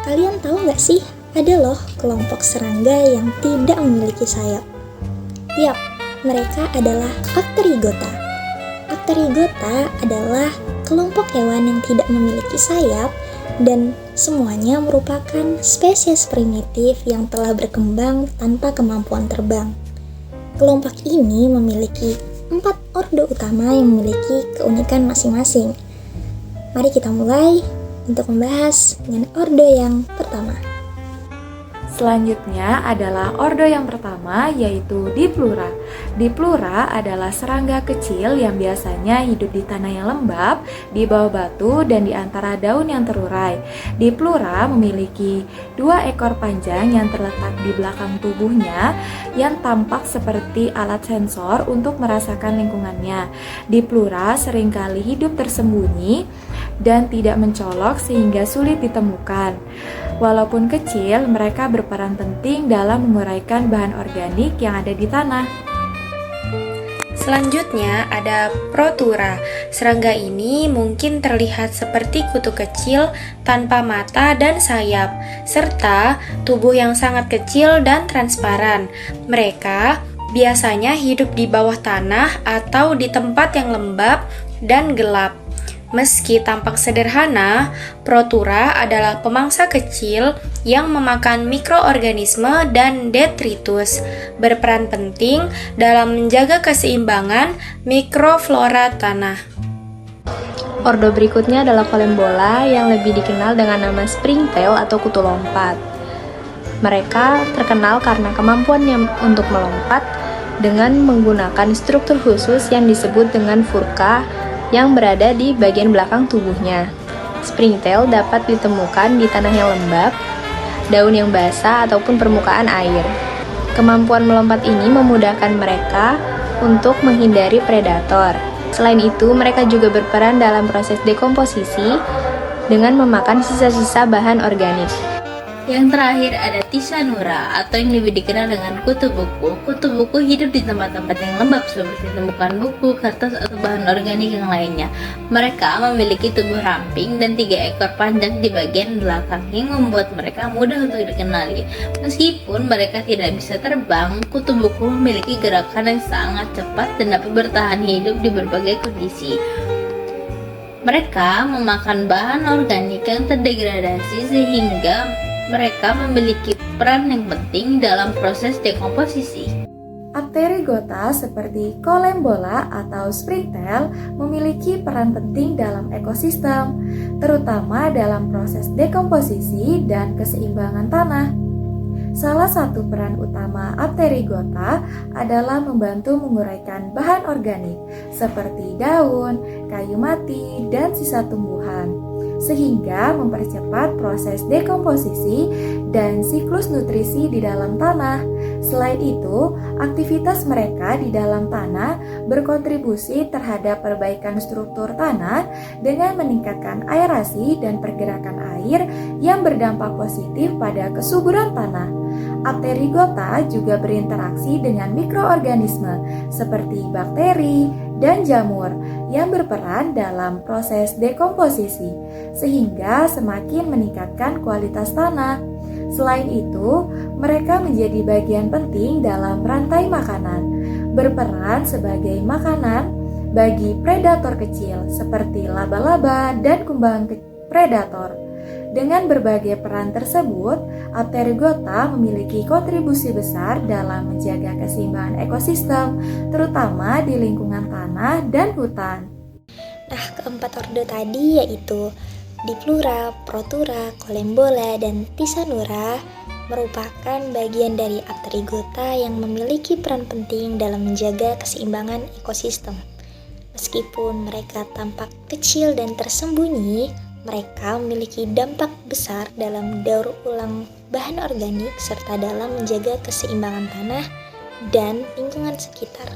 Kalian tahu nggak sih, ada loh kelompok serangga yang tidak memiliki sayap. Yap, mereka adalah Apterygota. Apterygota adalah kelompok hewan yang tidak memiliki sayap dan semuanya merupakan spesies primitif yang telah berkembang tanpa kemampuan terbang. Kelompok ini memiliki 4 ordo utama yang memiliki keunikan masing-masing. Mari kita mulai untuk membahas dengan ordo yang pertama. Selanjutnya adalah ordo yang pertama, yaitu Diplura. Diplura adalah serangga kecil yang biasanya hidup di tanah yang lembab, di bawah batu, dan di antara daun yang terurai. Diplura memiliki 2 ekor panjang yang terletak di belakang tubuhnya yang tampak seperti alat sensor untuk merasakan lingkungannya. Diplura seringkali hidup tersembunyi dan tidak mencolok sehingga sulit ditemukan. Walaupun kecil, mereka berperan penting dalam menguraikan bahan organik yang ada di tanah. Selanjutnya ada Protura. Serangga ini mungkin terlihat seperti kutu kecil tanpa mata dan sayap, serta tubuh yang sangat kecil dan transparan. Mereka biasanya hidup di bawah tanah atau di tempat yang lembab dan gelap. Meski tampak sederhana, Protura adalah pemangsa kecil yang memakan mikroorganisme dan detritus, berperan penting dalam menjaga keseimbangan mikroflora tanah. Ordo berikutnya adalah Colembola yang lebih dikenal dengan nama springtail atau kutu lompat. Mereka terkenal karena kemampuannya untuk melompat dengan menggunakan struktur khusus yang disebut dengan furka yang berada di bagian belakang tubuhnya. Springtail dapat ditemukan di tanah yang lembab, daun yang basah, ataupun permukaan air. Kemampuan melompat ini memudahkan mereka untuk menghindari predator. Selain itu, mereka juga berperan dalam proses dekomposisi dengan memakan sisa-sisa bahan organik. Yang terakhir ada Tisanura atau yang lebih dikenal dengan kutu buku. Kutu buku hidup di tempat-tempat yang lembab seperti tumpukan buku, kertas, atau bahan organik yang lainnya. Mereka memiliki tubuh ramping dan 3 ekor panjang di bagian belakang yang membuat mereka mudah untuk dikenali. Meskipun mereka tidak bisa terbang, kutu buku memiliki gerakan yang sangat cepat dan dapat bertahan hidup di berbagai kondisi. Mereka memakan bahan organik yang terdegradasi sehingga mereka memiliki peran yang penting dalam proses dekomposisi. Apterygota seperti Colembola atau springtail memiliki peran penting dalam ekosistem, terutama dalam proses dekomposisi dan keseimbangan tanah. Salah satu peran utama Apterygota adalah membantu menguraikan bahan organik seperti daun, kayu mati, dan sisa tumbuhan, sehingga mempercepat proses dekomposisi dan siklus nutrisi di dalam tanah. Selain itu, aktivitas mereka di dalam tanah berkontribusi terhadap perbaikan struktur tanah dengan meningkatkan aerasi dan pergerakan air yang berdampak positif pada kesuburan tanah. Apterygota juga berinteraksi dengan mikroorganisme seperti bakteri dan jamur yang berperan dalam proses dekomposisi, sehingga semakin meningkatkan kualitas tanah. Selain itu, mereka menjadi bagian penting dalam rantai makanan, berperan sebagai makanan bagi predator kecil seperti laba-laba dan kumbang predator. Dengan berbagai peran tersebut, Apterygota memiliki kontribusi besar dalam menjaga keseimbangan ekosistem, terutama di lingkungan tanah dan hutan. Nah, keempat ordo tadi yaitu Diplura, Protura, Colembola, dan Tisanura merupakan bagian dari Apterygota yang memiliki peran penting dalam menjaga keseimbangan ekosistem. Meskipun mereka tampak kecil dan tersembunyi, mereka memiliki dampak besar dalam daur ulang bahan organik serta dalam menjaga keseimbangan tanah dan lingkungan sekitar.